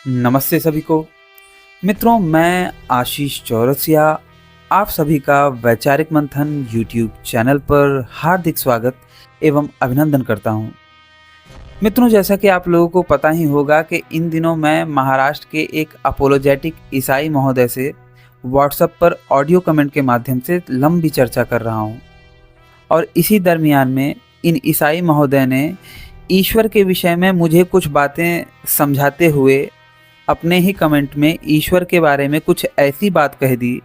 नमस्ते सभी को। मित्रों, मैं आशीष चौरसिया आप सभी का वैचारिक मंथन यूट्यूब चैनल पर हार्दिक स्वागत एवं अभिनंदन करता हूं। मित्रों, जैसा कि आप लोगों को पता ही होगा कि इन दिनों मैं महाराष्ट्र के एक अपोलोजेटिक ईसाई महोदय से व्हाट्सएप पर ऑडियो कमेंट के माध्यम से लंबी चर्चा कर रहा हूं और इसी दरमियान में इन ईसाई महोदय ने ईश्वर के विषय में मुझे कुछ बातें समझाते हुए अपने ही कमेंट में ईश्वर के बारे में कुछ ऐसी बात कह दी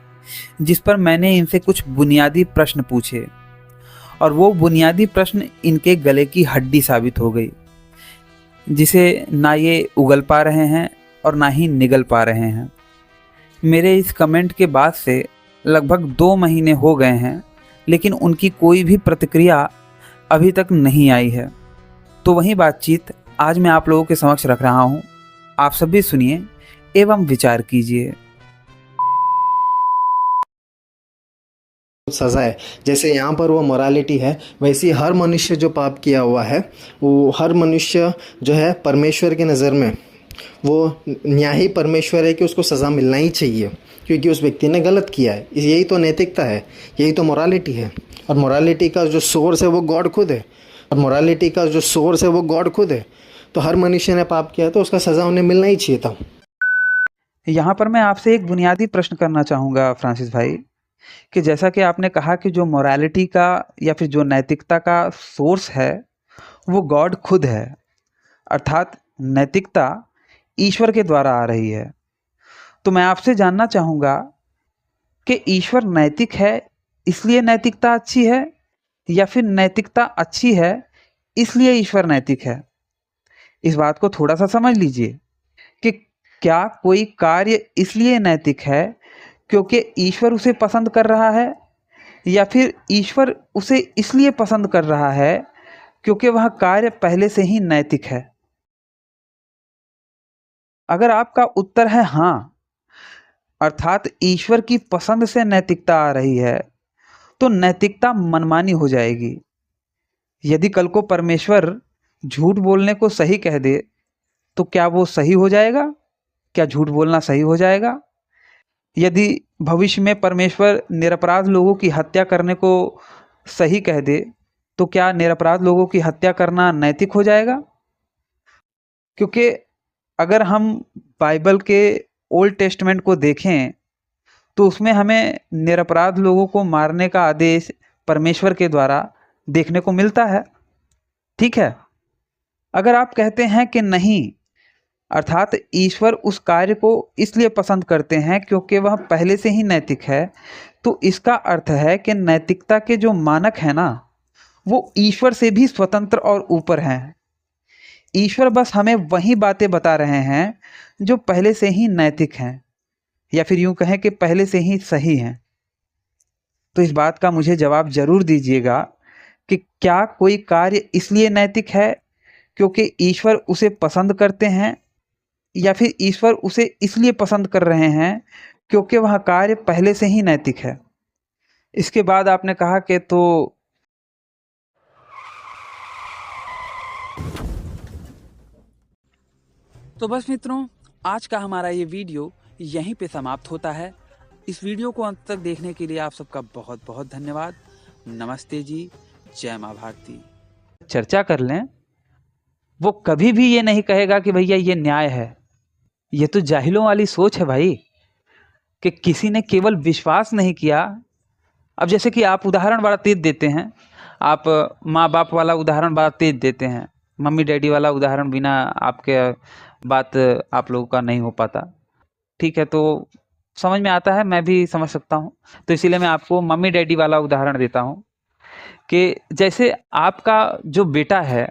जिस पर मैंने इनसे कुछ बुनियादी प्रश्न पूछे और वो बुनियादी प्रश्न इनके गले की हड्डी साबित हो गई, जिसे ना ये उगल पा रहे हैं और ना ही निगल पा रहे हैं। मेरे इस कमेंट के बाद से लगभग 2 महीने हो गए हैं, लेकिन उनकी कोई भी प्रतिक्रिया अभी तक नहीं आई है। तो वही बातचीत आज मैं आप लोगों के समक्ष रख रहा हूँ। आप सभी सुनिए एवं विचार कीजिए। सजा है। जैसे यहाँ पर वो मोरालिटी है, वैसे हर मनुष्य जो पाप किया हुआ है, वो हर मनुष्य जो है परमेश्वर की नज़र में वो न्यायी परमेश्वर है कि उसको सज़ा मिलना ही चाहिए, क्योंकि उस व्यक्ति ने गलत किया है। यही तो नैतिकता है, यही तो मोरालिटी है। और मोरालिटी का जो सोर्स है वो गॉड खुद है, तो हर मनुष्य ने पाप किया तो उसका सज़ा उन्हें मिलना ही चाहिए था। यहाँ पर मैं आपसे एक बुनियादी प्रश्न करना चाहूँगा फ्रांसिस भाई, कि जैसा कि आपने कहा कि जो मोरालिटी का या फिर जो नैतिकता का सोर्स है वो गॉड खुद है, अर्थात नैतिकता ईश्वर के द्वारा आ रही है। तो मैं आपसे जानना चाहूँगा कि ईश्वर नैतिक है इसलिए नैतिकता अच्छी है, या फिर नैतिकता अच्छी है इसलिए ईश्वर नैतिक है। इस बात को थोड़ा सा समझ लीजिए कि क्या कोई कार्य इसलिए नैतिक है क्योंकि ईश्वर उसे पसंद कर रहा है, या फिर ईश्वर उसे इसलिए पसंद कर रहा है क्योंकि वह कार्य पहले से ही नैतिक है। अगर आपका उत्तर है हाँ, अर्थात ईश्वर की पसंद से नैतिकता आ रही है, तो नैतिकता मनमानी हो जाएगी। यदि कल को परमेश्वर झूठ बोलने को सही कह दे तो क्या वो सही हो जाएगा? क्या झूठ बोलना सही हो जाएगा? यदि भविष्य में परमेश्वर निरपराध लोगों की हत्या करने को सही कह दे तो क्या निरपराध लोगों की हत्या करना नैतिक हो जाएगा? क्योंकि अगर हम बाइबल के ओल्ड टेस्टमेंट को देखें तो उसमें हमें निरपराध लोगों को मारने का आदेश परमेश्वर के द्वारा देखने को मिलता है। ठीक है, अगर आप कहते हैं कि नहीं, अर्थात ईश्वर उस कार्य को इसलिए पसंद करते हैं क्योंकि वह पहले से ही नैतिक है, तो इसका अर्थ है कि नैतिकता के जो मानक हैं ना, वो ईश्वर से भी स्वतंत्र और ऊपर हैं। ईश्वर बस हमें वही बातें बता रहे हैं जो पहले से ही नैतिक हैं, या फिर यूं कहें कि पहले से ही सही हैं। तो इस बात का मुझे जवाब जरूर दीजिएगा कि क्या कोई कार्य इसलिए नैतिक है क्योंकि ईश्वर उसे पसंद करते हैं, या फिर ईश्वर उसे इसलिए पसंद कर रहे हैं क्योंकि वह कार्य पहले से ही नैतिक है। इसके बाद आपने कहा कि तो बस मित्रों, आज का हमारा ये वीडियो यहीं पे समाप्त होता है। इस वीडियो को अंत तक देखने के लिए आप सबका बहुत बहुत धन्यवाद। नमस्ते जी, जय माँ भारती। चर्चा कर लें, वो कभी भी ये नहीं कहेगा कि भैया ये न्याय है। ये तो जाहिलों वाली सोच है भाई, कि किसी ने केवल विश्वास नहीं किया। अब जैसे कि आप उदाहरण बड़ा तेज देते हैं, आप माँ बाप वाला उदाहरण बड़ा तेज देते हैं, मम्मी डैडी वाला उदाहरण बिना आपके बात आप लोगों का नहीं हो पाता। ठीक है, तो समझ में आता है, मैं भी समझ सकता हूँ। तो इसीलिए मैं आपको मम्मी डैडी वाला उदाहरण देता हूँ कि जैसे आपका जो बेटा है